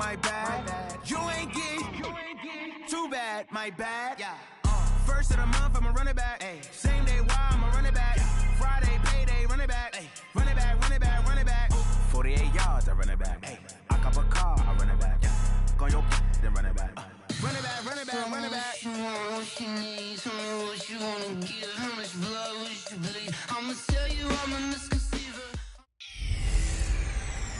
my bad. You ain't geek, too bad, my bad. Yeah. First of the month, I'ma run it back. Ay. Same day, why I'ma run it back. Friday, payday, run it back. Ay. Run it back, run it back, run it back. 48 yards, I run it back. Ay. I cop a car, I run it back. Yeah. Go your then run it back. Run it back, run it back, run it back. What you want, what you need, tell me what you wanna give. How much blood would you bleed? I'ma tell you I'm a misconceiver.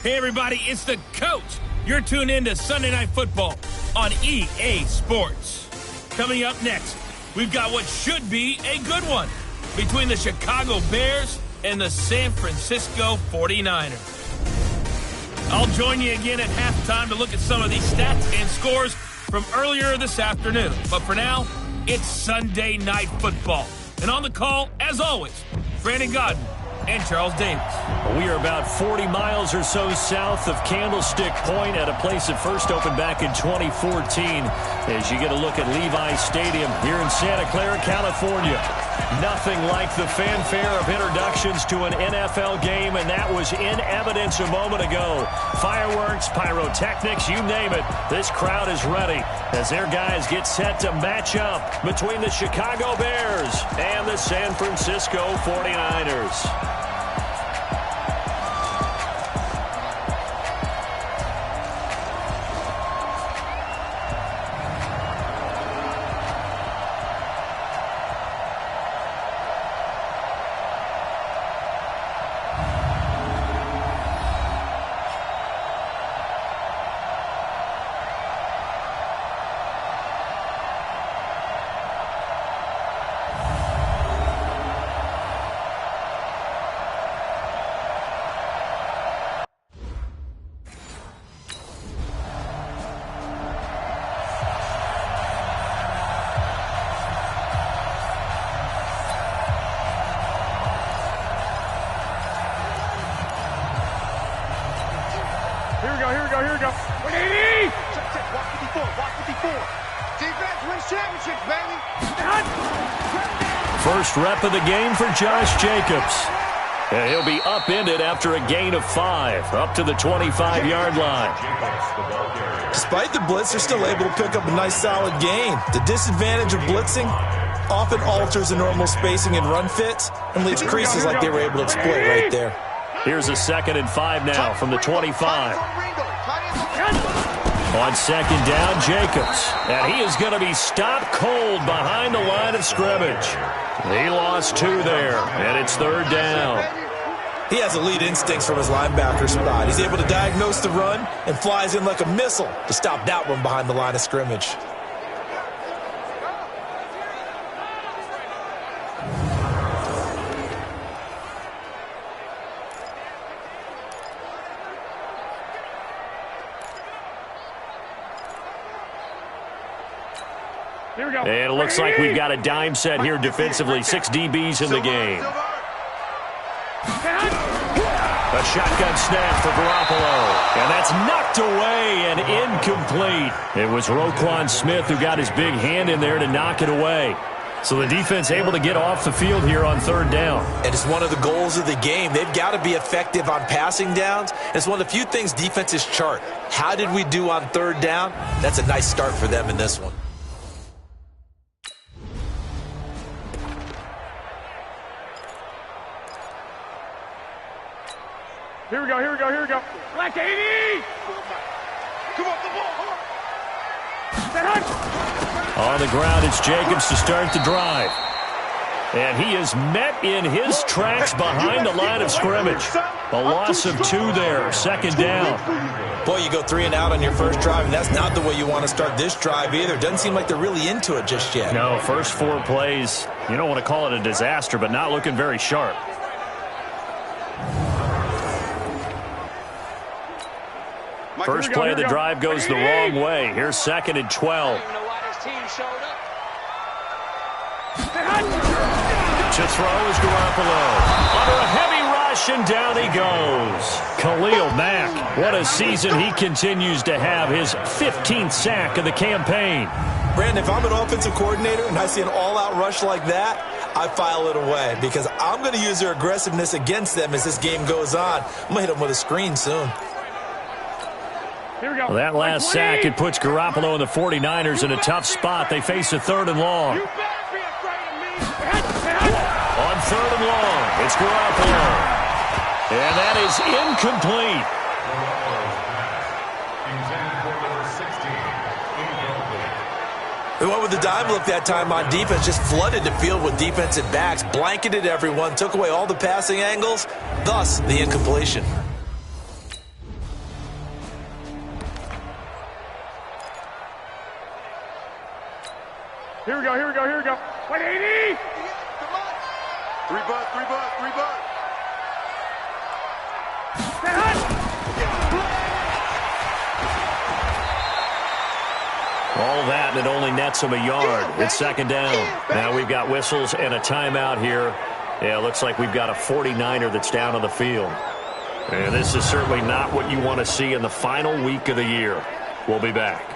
Hey everybody, it's the coach. You're tuned in to Sunday Night Football on EA Sports. Coming up next, we've got what should be a good one between the Chicago Bears and the San Francisco 49ers. I'll join you again at halftime to look at some of these stats and scores from earlier this afternoon. But for now, it's Sunday Night Football. And on the call, as always, Brandon Godden and Charles Davis. We are about 40 miles or so south of Candlestick Point at a place that first opened back in 2014 as you get a look at Levi Stadium here in Santa Clara, California. Nothing like the fanfare of introductions to an NFL game, and that was in evidence a moment ago. Fireworks, pyrotechnics, you name it. This crowd is ready as their guys get set to match up between the Chicago Bears and the San Francisco 49ers. Here we go. 180! Walk 54. Defense wins championships, baby. First rep of the game for Josh Jacobs. And he'll be upended after a gain of 5, up to the 25-yard line. Despite the blitz, they're still able to pick up a nice, solid gain. The disadvantage of blitzing often alters the normal spacing and run fits and leaves creases like they were able to exploit right there. Here's a 2nd and 5 now from the 25. On second down, Jacobs. And he is going to be stopped cold behind the line of scrimmage. He lost 2 there, and it's 3rd down. He has elite instincts from his linebacker spot. He's able to diagnose the run and flies in like a missile to stop that one behind the line of scrimmage. Here we go. And it looks like we've got a dime set here defensively. 6 DBs in the game. A shotgun snap for Garoppolo. And that's knocked away and incomplete. It was Roquan Smith who got his big hand in there to knock it away. So the defense able to get off the field here on 3rd down. And it's one of the goals of the game. They've got to be effective on passing downs. It's one of the few things defenses chart. How did we do on 3rd down? That's a nice start for them in this one. Here we go. Black 80! Come on, the ball. On the ground, it's Jacobs to start the drive. And he is met in his tracks behind the line of scrimmage. A loss of 2 there, 2nd down. Boy, you go 3 and out on your first drive, and that's not the way you want to start this drive either. Doesn't seem like they're really into it just yet. No, first 4 plays, you don't want to call it a disaster, but not looking very sharp. First play of the drive goes the wrong way. Here's 2nd and 12. To throw is Garoppolo. Under a heavy rush, and down he goes. Khalil Mack, what a season he continues to have. His 15th sack of the campaign. Brandon, if I'm an offensive coordinator and I see an all-out rush like that, I file it away because I'm going to use their aggressiveness against them as this game goes on. I'm going to hit them with a screen soon. Well, that last sack, it puts Garoppolo and the 49ers in a tough spot. They face a 3rd and long. On 3rd and long, it's Garoppolo. And that is incomplete. They went with the dime look that time on defense, just flooded the field with defensive backs, blanketed everyone, took away all the passing angles, thus the incompletion. Here we go. 180! 3 butt. All that, and it only nets him a yard. It's 2nd down. Now we've got whistles and a timeout here. Yeah, it looks like we've got a 49er that's down on the field. And this is certainly not what you want to see in the final week of the year. We'll be back.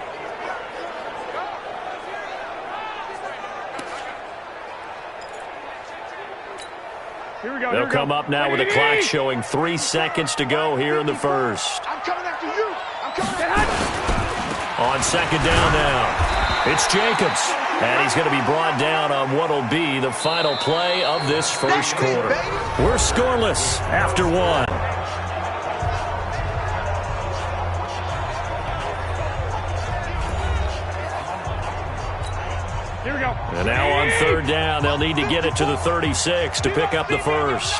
They'll come up now with the clock showing 3 seconds to go here in the first. I'm coming after you. On 2nd down now, it's Jacobs. And he's going to be brought down on what will be the final play of this first quarter. We're scoreless after 1. Here we go. And now on 3rd down, they'll need to get it to the 36 to pick up the first.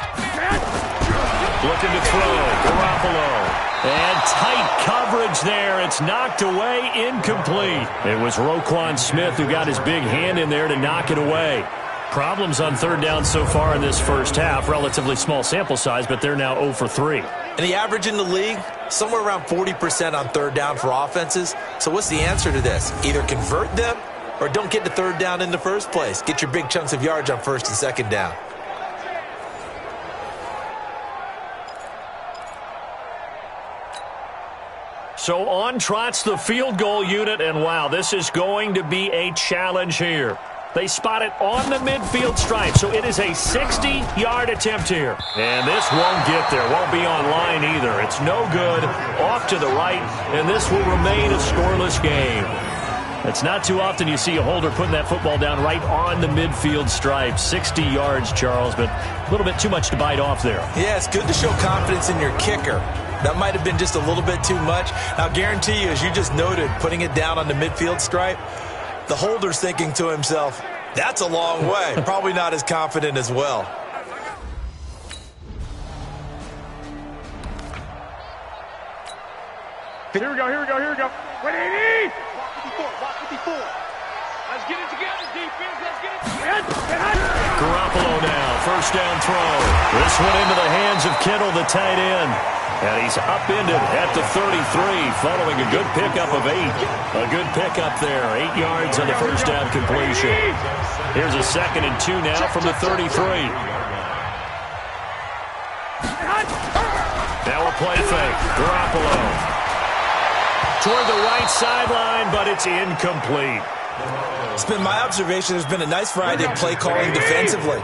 Looking to throw, Garoppolo. And tight coverage there. It's knocked away, incomplete. It was Roquan Smith who got his big hand in there to knock it away. Problems on 3rd down so far in this first half. Relatively small sample size, but they're now 0 for 3. And the average in the league, somewhere around 40% on 3rd down for offenses. So what's the answer to this? Either convert them or don't get to 3rd down in the first place. Get your big chunks of yards on 1st and 2nd down. So on trots the field goal unit, and wow, this is going to be a challenge here. They spot it on the midfield stripe, so it is a 60-yard attempt here. And this won't get there, won't be on line either. It's no good, off to the right, and this will remain a scoreless game. It's not too often you see a holder putting that football down right on the midfield stripe. 60 yards, Charles, but a little bit too much to bite off there. Yeah, it's good to show confidence in your kicker. That might have been just a little bit too much. I'll guarantee you, as you just noted, putting it down on the midfield stripe, the holder's thinking to himself, that's a long way. Probably not as confident as well. Here we go. 180! Watch 54. Let's get it together, defense. Let's get it together. Garoppolo now, 1st down throw. This one into the hands of Kittle, the tight end. And he's upended at the 33 following a good pickup of 8. A good pickup there. 8 yards on the 1st down completion. Here's a 2nd and 2 now from the 33. Now a play fake. Garoppolo toward the right sideline, but it's incomplete. It's been my observation there's been a nice variety of play calling defensively.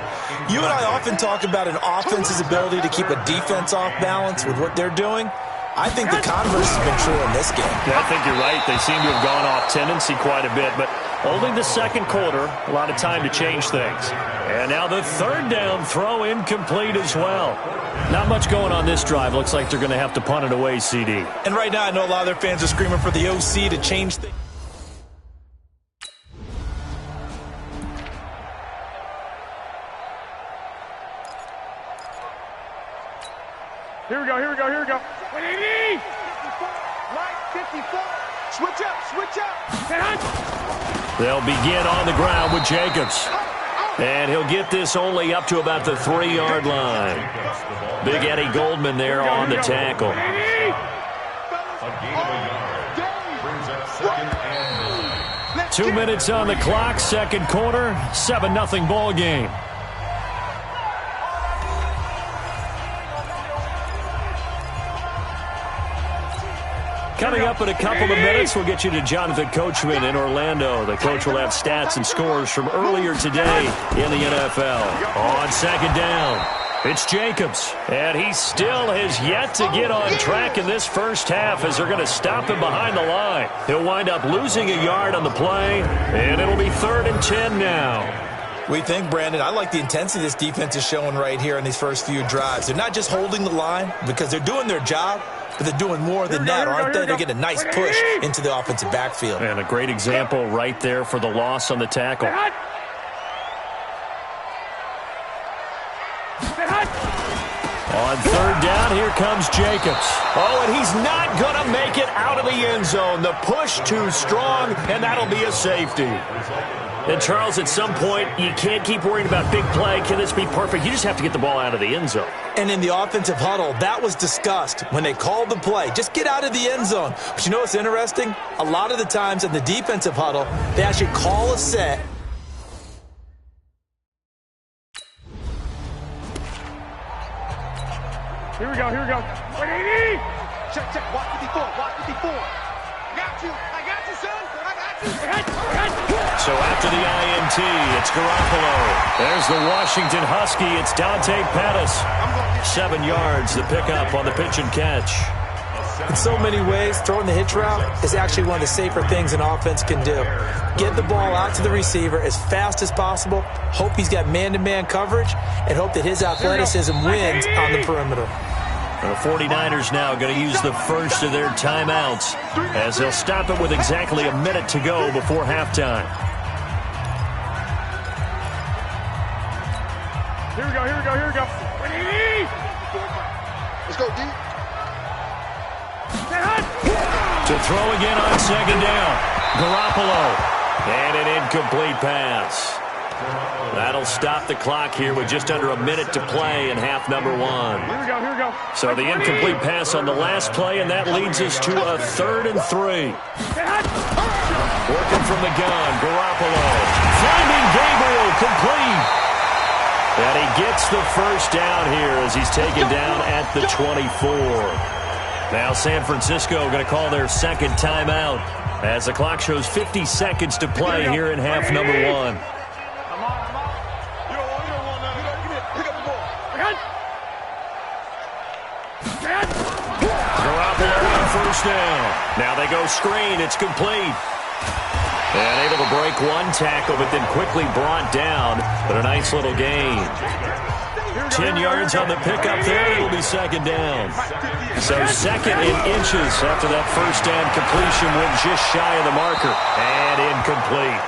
You and I often talk about an offense's ability to keep a defense off balance with what they're doing. I think the converse has been true in this game. Yeah, I think you're right. They seem to have gone off tendency quite a bit, but only the 2nd quarter, a lot of time to change things. And now the 3rd down throw incomplete as well. Not much going on this drive. Looks like they're going to have to punt it away, CD. And right now I know a lot of their fans are screaming for the OC to change things. Here we go. 180! Right, 54. Switch up. They'll begin on the ground with Jacobs. And he'll get this only up to about the 3-yard line. Big Eddie Goldman there on the tackle. 2 minutes on the clock, 2nd quarter, 7-0 ball game. Coming up in a couple of minutes, we'll get you to Jonathan Coachman in Orlando. The coach will have stats and scores from earlier today in the NFL. On 2nd down, It's Jacobs, and he still has yet to get on track in this first half as they're going to stop him behind the line. He'll wind up losing a yard on the play, and it'll be 3rd and 10 now. We think, Brandon, I like the intensity this defense is showing right here in these first few drives. They're not just holding the line because they're doing their job, but they're doing more than that, aren't they? They're getting a nice push into the offensive backfield. And a great example right there for the loss on the tackle. On 3rd down, here comes Jacobs. Oh, and he's not going to make it out of the end zone. The push too strong, and that'll be a safety. And, Charles, at some point, you can't keep worrying about big play. Can this be perfect? You just have to get the ball out of the end zone. And in the offensive huddle, that was discussed when they called the play. Just get out of the end zone. But you know what's interesting? A lot of the times in the defensive huddle, they actually call a set. Here we go. 180! Check. Watch 54. I got you, son. So after the INT, it's Garoppolo. There's the Washington Husky. It's Dante Pettis. 7 yards, the pickup on the pitch and catch. In so many ways, throwing the hitch route is actually one of the safer things an offense can do. Get the ball out to the receiver as fast as possible, hope he's got man-to-man coverage, and hope that his athleticism wins on the perimeter. The 49ers now going to use the first of their timeouts as they'll stop it with exactly a minute to go before halftime. Here we go. 180! Let's go deep. To throw again on 2nd down. Garoppolo. And an incomplete pass. That'll stop the clock here with just under a minute to play in half number 1. Here we go. So the incomplete pass on the last play, and that leads us to a 3rd and 3. Working from the gun, Garoppolo. Finding Gabriel, complete. And he gets the first down here as he's taken down at the 24. Now San Francisco going to call their second timeout as the clock shows 50 seconds to play here in half number 1. Garoppolo on first down. Now they go screen. It's complete. And able to break one tackle, but then quickly brought down. But a nice little gain. 10 yards on the pickup there. It'll be 2nd down. So 2nd in inches after that first down completion went just shy of the marker. And incomplete.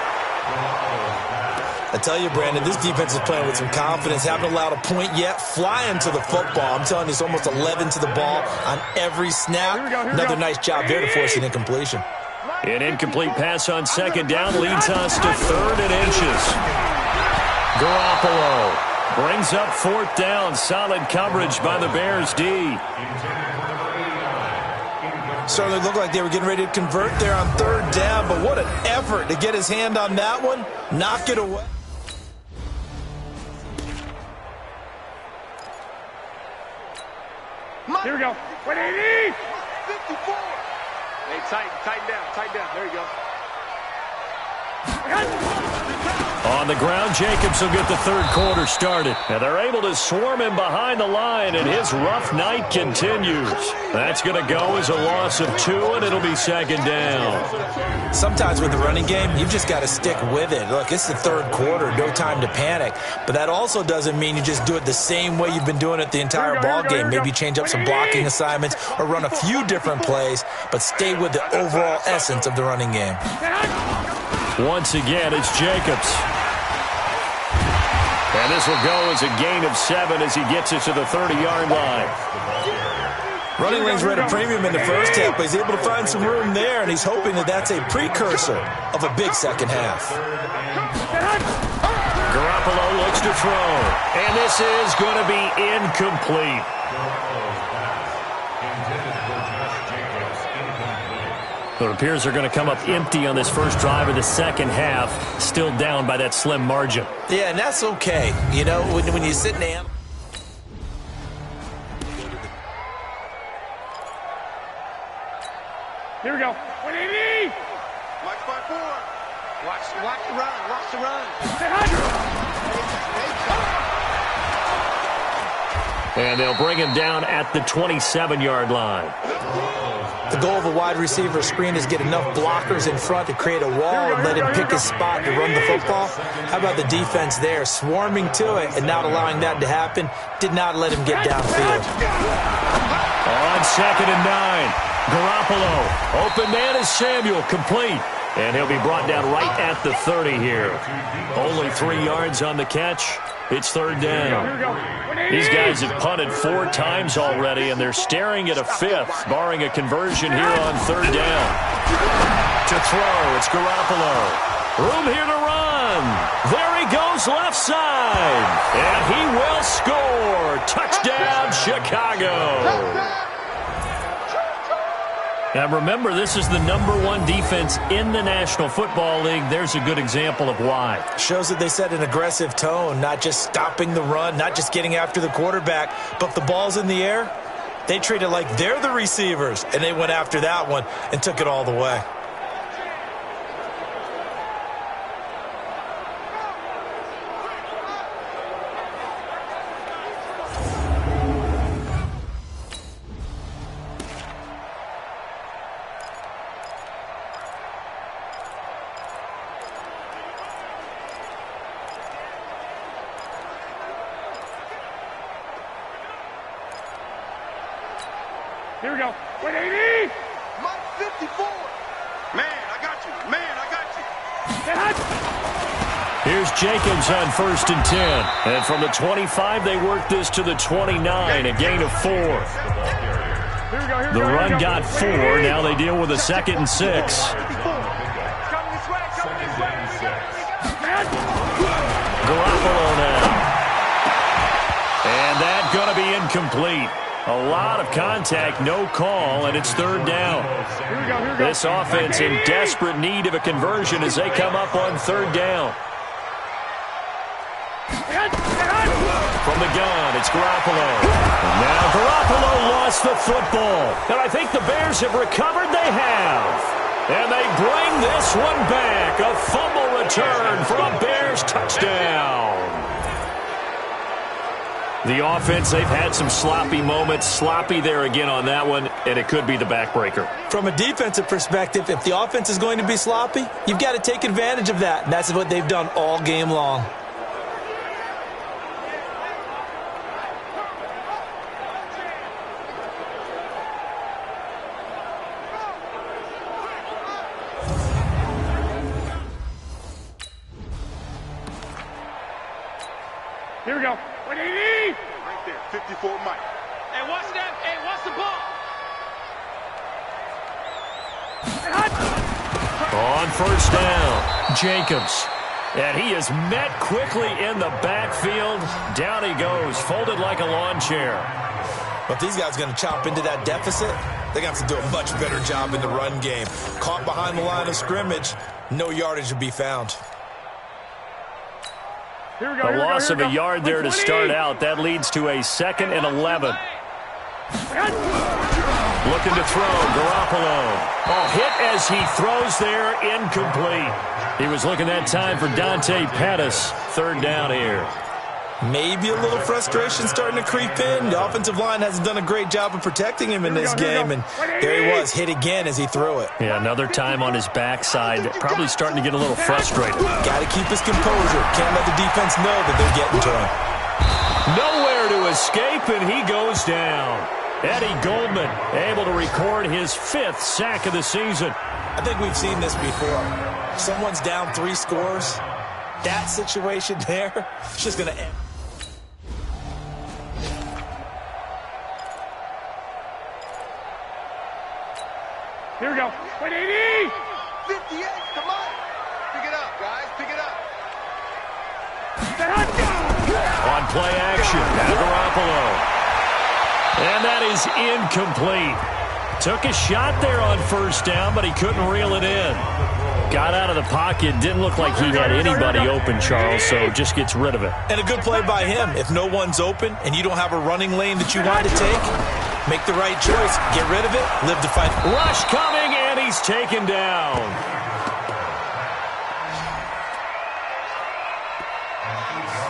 I tell you, Brandon, this defense is playing with some confidence. Haven't allowed a point yet. Flying to the football. I'm telling you, it's almost 11 to the ball on every snap. Another nice job there to force an incompletion. An incomplete pass on 2nd down leads us to 3rd and inches. Garoppolo brings up 4th down. Solid coverage by the Bears D. Certainly looked like they were getting ready to convert there on 3rd down, but what an effort to get his hand on that one. Knock it away. Here we go. 180! 54! Hey, tighten down. There you go. On the ground, Jacobs will get the 3rd quarter started. And they're able to swarm him behind the line, and his rough night continues. That's going to go as a loss of 2, and it'll be 2nd down. Sometimes with the running game, you've just got to stick with it. Look, it's the 3rd quarter, no time to panic. But that also doesn't mean you just do it the same way you've been doing it the entire ball game. Maybe change up some blocking assignments or run a few different plays, but stay with the overall essence of the running game. Once again, it's Jacobs. And this will go as a gain of 7 as he gets it to the 30-yard line. Running lanes were at a premium in the first half, but he's able to find some room there, and he's hoping that that's a precursor of a big second half. Garoppolo looks to throw, and this is going to be incomplete. It appears they're going to come up empty on this first drive of the second half, still down by that slim margin. Yeah, and that's okay. You know, when you sit down. Here we go. 180! Watch by 4. Watch the run. And they'll bring him down at the 27-yard line. The goal of a wide receiver screen is get enough blockers in front to create a wall and let him pick his spot to run the football. How about the defense there, swarming to it and not allowing that to happen? Did not let him get downfield. On 2nd and 9, Garoppolo. Open man is Samuel, complete. And he'll be brought down right at the 30 here. Only 3 yards on the catch. It's 3rd down. These guys have punted 4 times already, and they're staring at a 5th, barring a conversion here on 3rd down. To throw, it's Garoppolo. Room here to run. There he goes, left side. And he will score. Touchdown, Chicago. Now remember, this is the #1 defense in the National Football League. There's a good example of why. Shows that they set an aggressive tone, not just stopping the run, not just getting after the quarterback, but if the ball's in the air, they treat it like they're the receivers, and they went after that one and took it all the way. Here we go. 180. Mike 54. Man, I got you. Man, I got you. Here's Jacobs on 1st and 10. And from the 25, they work this to the 29, a gain of 4. The run got 4. Now they deal with a 2nd and 6. Garoppolo now. And that's going to be incomplete. A lot of contact, no call, and it's 3rd down. This offense in desperate need of a conversion as they come up on 3rd down. From the gun, it's Garoppolo. And now Garoppolo lost the football. And I think the Bears have recovered. They have. And they bring this one back. A fumble return for a Bears touchdown. The offense, they've had some sloppy moments. Sloppy there again on that one, and it could be the backbreaker. From a defensive perspective, if the offense is going to be sloppy, you've got to take advantage of that. And that's what they've done all game long. Here we go. 180. Right there, 54 Mike. Hey, watch that. Hey, watch the ball. On 1st down, Jacobs. And he is met quickly in the backfield. Down he goes, folded like a lawn chair. But these guys are going to chop into that deficit. They're going to have to do a much better job in the run game. Caught behind the line of scrimmage, no yardage to be found. A loss of a yard there to start out. That leads to a 2nd and 11. Looking to throw, Garoppolo. Oh, hit as he throws there, incomplete. He was looking that time for Dante Pettis. 3rd down here. Maybe a little frustration starting to creep in. The offensive line hasn't done a great job of protecting him in this game, and there he was, hit again as he threw it. Yeah, another time on his backside, probably starting to get a little frustrated. Got to keep his composure. Can't let the defense know that they're getting to him. Nowhere to escape, and he goes down. Eddie Goldman able to record his 5th sack of the season. I think we've seen this before. Someone's down 3 scores. That situation there, it's just going to end. Here we go. 180. 58, come on. Pick it up, guys. Pick it up. On play action, now Garoppolo. And that is incomplete. Took a shot there on 1st down, but he couldn't reel it in. Got out of the pocket. Didn't look like he had anybody open, Charles, so just gets rid of it. And a good play by him. If no one's open and you don't have a running lane that you want to take, make the right choice. Get rid of it. Live to fight. Rush coming, and he's taken down.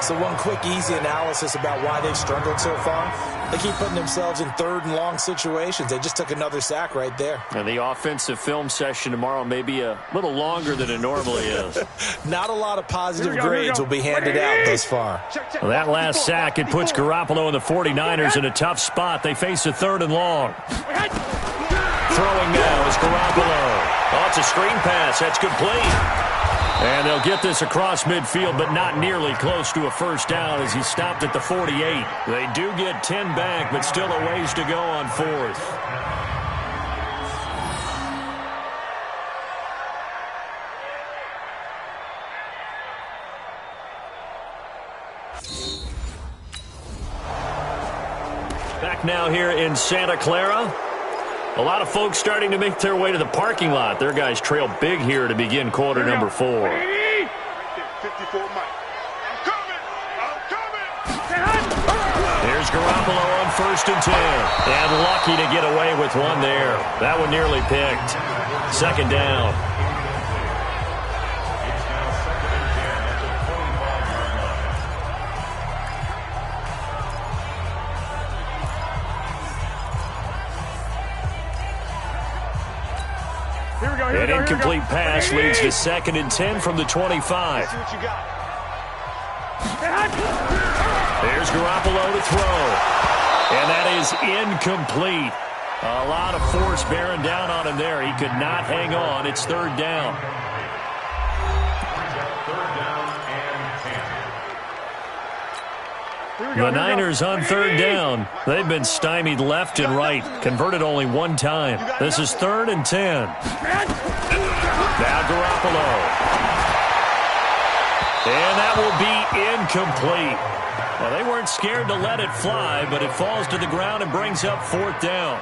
So one quick, easy analysis about why they've struggled so far. They keep putting themselves in third and long situations. They just took another sack right there. And the offensive film session tomorrow may be a little longer than it normally is. Not a lot of positive grades will be handed out thus far. Well, that last sack, it puts Garoppolo and the 49ers in a tough spot. They face a third and long. Throwing now is Garoppolo. Oh, it's a screen pass. That's complete. And they'll get this across midfield, but not nearly close to a first down as he stopped at the 48. They do get 10 back, but still a ways to go on fourth. Back now here in Santa Clara. A lot of folks starting to make their way to the parking lot. Their guys trail big here to begin quarter number 4. 54 Mike. I'm coming! Here's Garoppolo on 1st and 10. And lucky to get away with one there. That one nearly picked. 2nd down. An incomplete pass leads to 2nd and 10 from the 25. There's Garoppolo to throw. And that is incomplete. A lot of force bearing down on him there. He could not hang on. It's 3rd down. The Niners on 3rd down. They've been stymied left and right. Converted only one time. This is 3rd and 10. Now Garoppolo. And that will be incomplete. Well, they weren't scared to let it fly, but it falls to the ground and brings up 4th down.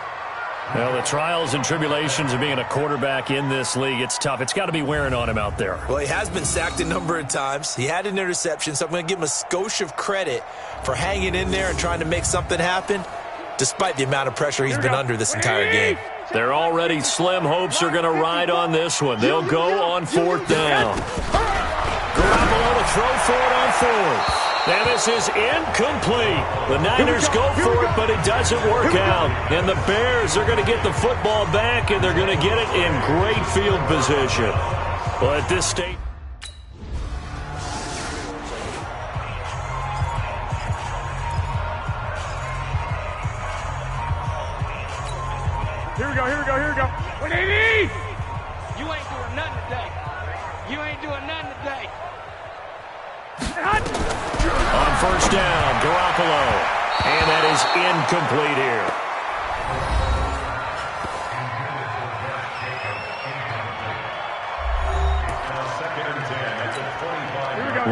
Well, the trials and tribulations of being a quarterback in this league, it's tough. It's got to be wearing on him out there. Well, he has been sacked a number of times. He had an interception, so I'm going to give him a skosh of credit for hanging in there and trying to make something happen, despite the amount of pressure he's been under this entire game. They're already slim hopes are going to ride on this one. They'll go on 4th down. Garoppolo to throw for it on 4th. And this is incomplete. The Niners go for it, but it doesn't work out. And the Bears are going to get the football back, and they're going to get it in great field position. Well, at this stage... Here we go. 180! You ain't doing nothing today. On 1st down, Garoppolo. And that is incomplete here.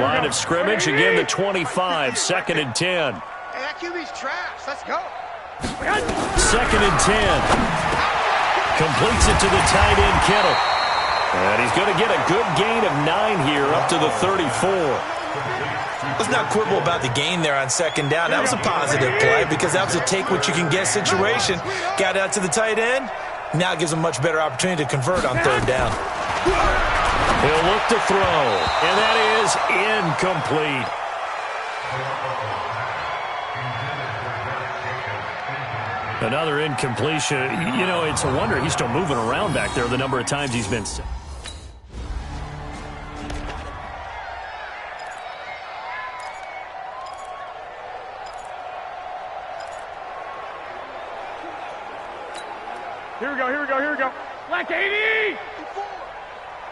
Line of scrimmage, again the 25, 2nd and 10. Hey, that QB's trash. Let's go. 2nd and 10. Completes it to the tight end, Kittle. And he's going to get a good gain of 9 here up to the 34. Let's not quibble about the gain there on 2nd down. That was a positive play because that was a take-what-you-can-get situation. Got out to the tight end. Now it gives him a much better opportunity to convert on 3rd down. He'll look to throw, and that is incomplete. Another incompletion. You know, it's a wonder he's still moving around back there the number of times he's been set. Here we go. Black 80!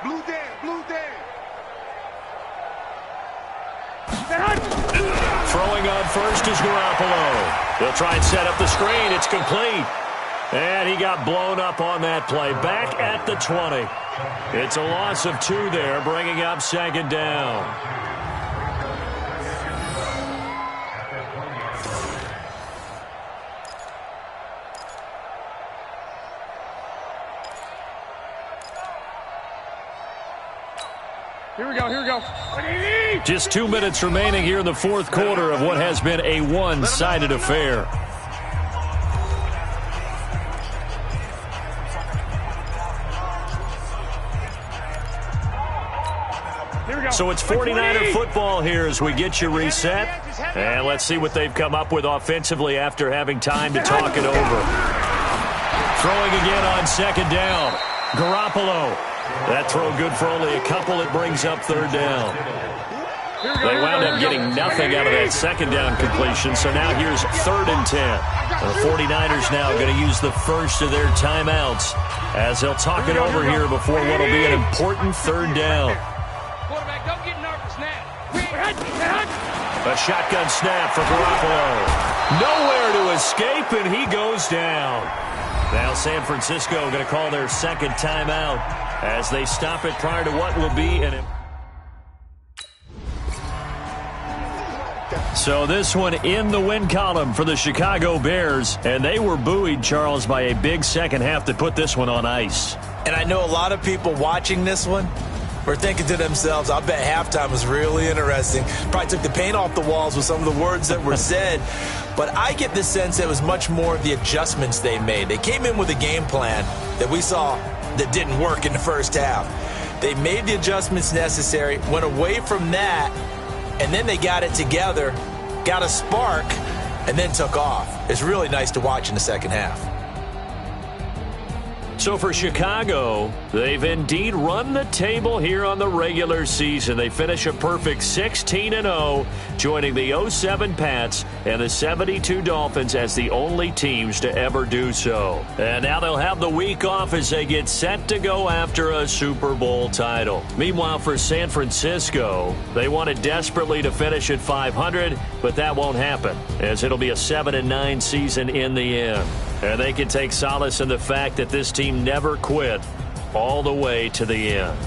Blue Dan. Throwing on 1st is Garoppolo. They'll try and set up the screen. It's complete. And he got blown up on that play. Back at the 20. It's a loss of 2 there, bringing up 2nd down. Here we go. 180! Just 2 minutes remaining here in the 4th quarter of what has been a one-sided affair. So it's 49er football here as we get you reset. And let's see what they've come up with offensively after having time to talk it over. Throwing again on second down. Garoppolo. That throw good for only a couple. It brings up third down. They wound up getting nothing out of that second down completion, so now here's 3rd and 10. The 49ers now going to use the first of their timeouts as they'll talk it over here before what will be an important third down. Quarterback, don't get nervous now. A shotgun snap for Garoppolo. Nowhere to escape, and he goes down. Now San Francisco going to call their second timeout as they stop it prior to what will be an... So this one in the win column for the Chicago Bears, and they were buoyed, Charles, by a big second half to put this one on ice. And I know a lot of people watching this one were thinking to themselves, I bet halftime was really interesting. Probably took the paint off the walls with some of the words that were said. But I get the sense that it was much more of the adjustments they made. They came in with a game plan that we saw that didn't work in the first half. They made the adjustments necessary, went away from that, and then they got it together, got a spark, and then took off. It's really nice to watch in the second half. So for Chicago, they've indeed run the table here on the regular season. They finish a perfect 16-0, joining the 07 Pats and the 72 Dolphins as the only teams to ever do so. And now they'll have the week off as they get set to go after a Super Bowl title. Meanwhile, for San Francisco, they wanted desperately to finish at 500, but that won't happen, as it'll be a 7-9 season in the end. And they can take solace in the fact that this team never quit all the way to the end.